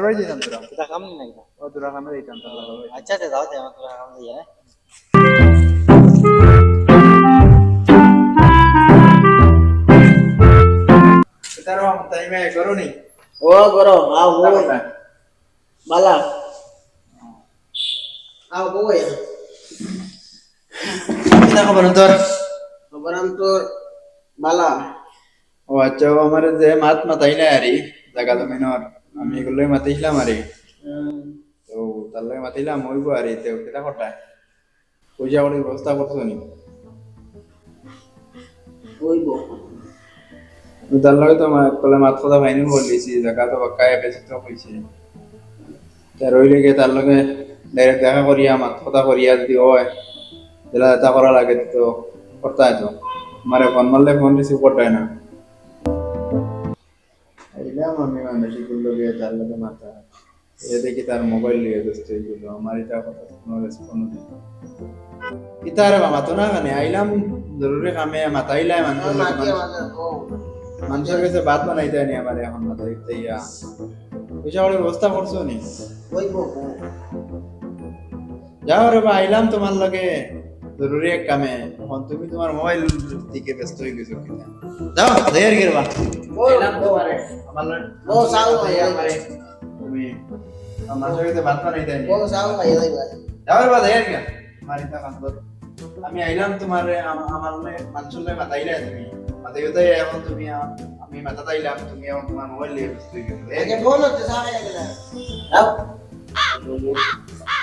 বাড়ি যেতাম তোরা এটা কাম নাই না ও তোরা কামে যেতাম তোরা আচ্ছা তে দাও তে আমার তোরা কাম দিয়ে হ্যাঁ তারও টাইমে করো নি ও করো আও বই বালা আও বই কিনা খবর তোর খবর তোর বালা ও আচ্ছা আমার যে মাত মাতাই না আরে জায়গা জমিনর আমি এগুলোই মাতিছিলাম আরে তো তার লাগে মাতিলাম ওইব আরে তো কিটা কটায় পয়সা কড়ির ব্যবস্থা করছো নি ওইব তার লাগে তো কলে মাত কথা ফাইনাল বললিছি জায়গা তো বাক্কায় বেশি তো কইছে তার রইলে গিয়ে তার লগে ডাইরেক্ট দেখা করিয়া মাত কথা করিয়া যদি হয় তাহলে এটা করা লাগে তো করতে তো মারে ফোন মারলে ফোন রিসিভ করতে না এলাম আমি মানুষ এগুলো গিয়ে তার লগে মাথা এ দেখি তার মোবাইল নিয়ে ব্যস্ত এগুলো আমার এটা কথা কোনো রেসপন্স নেই ইতারে বাবা তো না কানে আইলাম জরুরি কামে মাতাইলাই মানুষের কাছে বাত বানাইতে নি আমার এখন মাথাইতে ইয়া পয়সা কড়ির ব্যবস্থা করছো নি ওইব যাও রে বা আইলাম তোমার লগে জরুরি এক কামে এখন তুমি তোমার মোবাইল দিকে ব্যস্ত হয়ে গেছো কিনা যাও দেয়ার গিরবা আইলাম তোমারে আমার লগে ও সাউ ভাই তুমি আমার সাথে বাত বানাইতে নি ও সাউ ভাই যাও রে বা দেয়ার গিয়া মারিতা কান্দো আমি আইলাম তোমার আমার মানুষের লগে মাতাইলা তুমি মাতাইতে এখন তুমি আমি মাথা তাইলাম তুমি এখন তোমার মোবাইল নিয়ে ব্যস্ত হয়ে গেছো আগে ফোন হচ্ছে সামনে গেলা up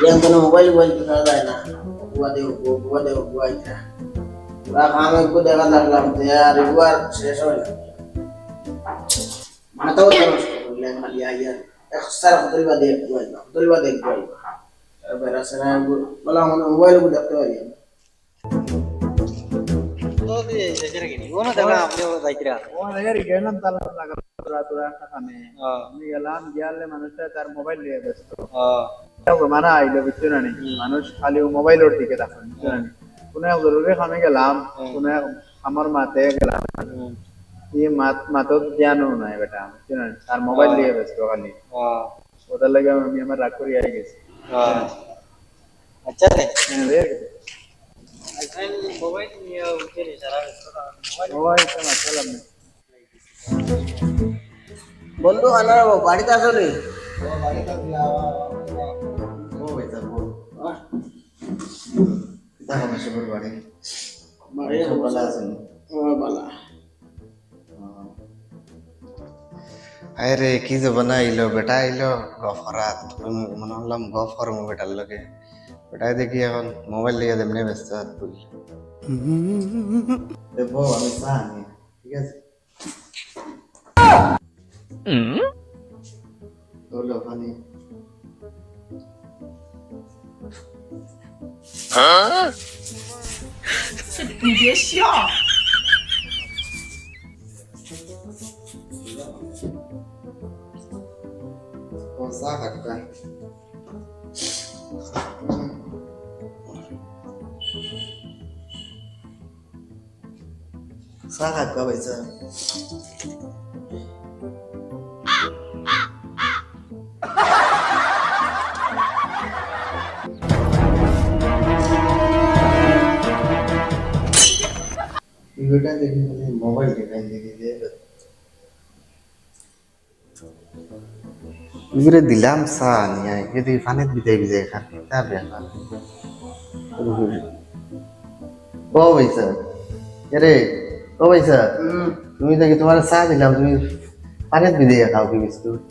yang kena mobile buat kita lah na buat aja lah kami ikut dengan dalam dia ribuan sesuai mana tahu terus yang kali aja ekstra betul badai berasa malah mobile buat tu aja तो भी जरा गini वो ना दाला आपने वो दाइत्रा ও यार গেলাম তার লাগা তোরা তোরা কামে আমি গেলাম গিয়ালে মানুষটা তার মোবাইল নিয়ে ব্যস্ত মানে আইলো বুঝছো না নি মানুষ খালি মোবাইলের দিকে তাকান বুঝছো না নি কোন জরুরি কামে গেলাম কোন আমার মাতে গেলাম এই মাতো জ্ঞানও নাই বেটা বুঝছো না তার মোবাইল নিয়ে ব্যস্ত খালি ওটার লাগে আমি আমার রাগ করে আই গেছি अच्छा है আইখান मोबाइल নিয়ে উঠে নি সারা মোবাইল তো মাতালাম না বন্ধু আনার বাড়িতে আসলে ও বাড়িতে ও বেটা বল কিতা হবে সবার বাড়ি বাড়ি ভালো আছেন ও বালা আরে কি যে বানাইলো বেটা আইলো গফরাত মনে হলাম গফর মো বেটার লগে বেটাই দেখি এখন মোবাইল লিয়ে দেমনে ব্যস্ত তুই দেখো আমি সানি ঠিক আছে তোলো পানি你别笑。Kosa kakak. সাহা কবে যা बेटा देखने के लिए मोबाइल दिखाई दे दीजिए ইগুরে দিলাম সা নিয়ে যদি পানিত বিদায় বিদায় খান তা বেলা ও ভাইসা আরে ও ভাইসা তুমি দেখি তোমার চা দিলাম তুমি পানিত বিদায় খাও কি বিস্কুট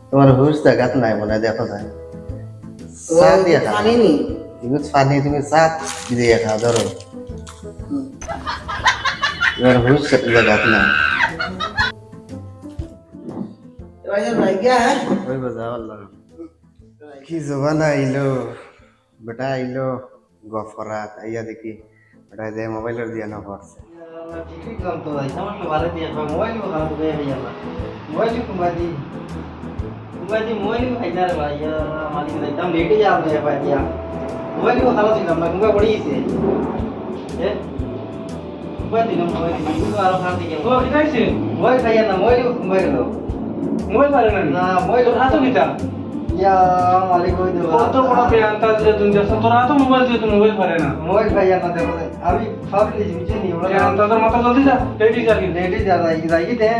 তোমার হুশ জায়গাত নাই মনে দেখো যায় চা দিয়ে খাও পানি নি ইগুত পানি তুমি চা বিদায় খাও ধরো তোমার হুশ জায়গাত নাই भाई भाई क्या है ওই বাজা আল্লাহ কি জবানা আইলো বেটা আইলো গফরাত আইয়া দেখি বেটা যে মোবাইলের দিয়া না পড়ছে ठीक काम तो भाई समझ लो वाले दिया मोबाइल को काम दे भैया मोबाइल को मादी मोबाइल को खाई जा रहा भाई मालिक ने एकदम लेट ही आप दे भाई मोबाइल को खाला सिंह हम लोग बड़ी से ए मोबाइल दिन मोबाइल को आरो खाते के मोबाइल खाई से मोबाइल खाई ना मोबाइल को मोबाइल लो মোবাইল পারে না না মোবাইল তোর হাতও কিতা ইয়া মালিক কই দেব কত বড় বেয়ান্তা যে তুমি যাচ্ছ তোর হাতও মোবাইল দিয়ে তুই মোবাইল পারে না মোবাইল ভাইয়া না দেখো আমি ভাবলি যে বুঝে নি ওরা বেয়ান্তা তোর মাথা জলদি যা রেডি যা কিন্তু লেটে যা যাই যাই দে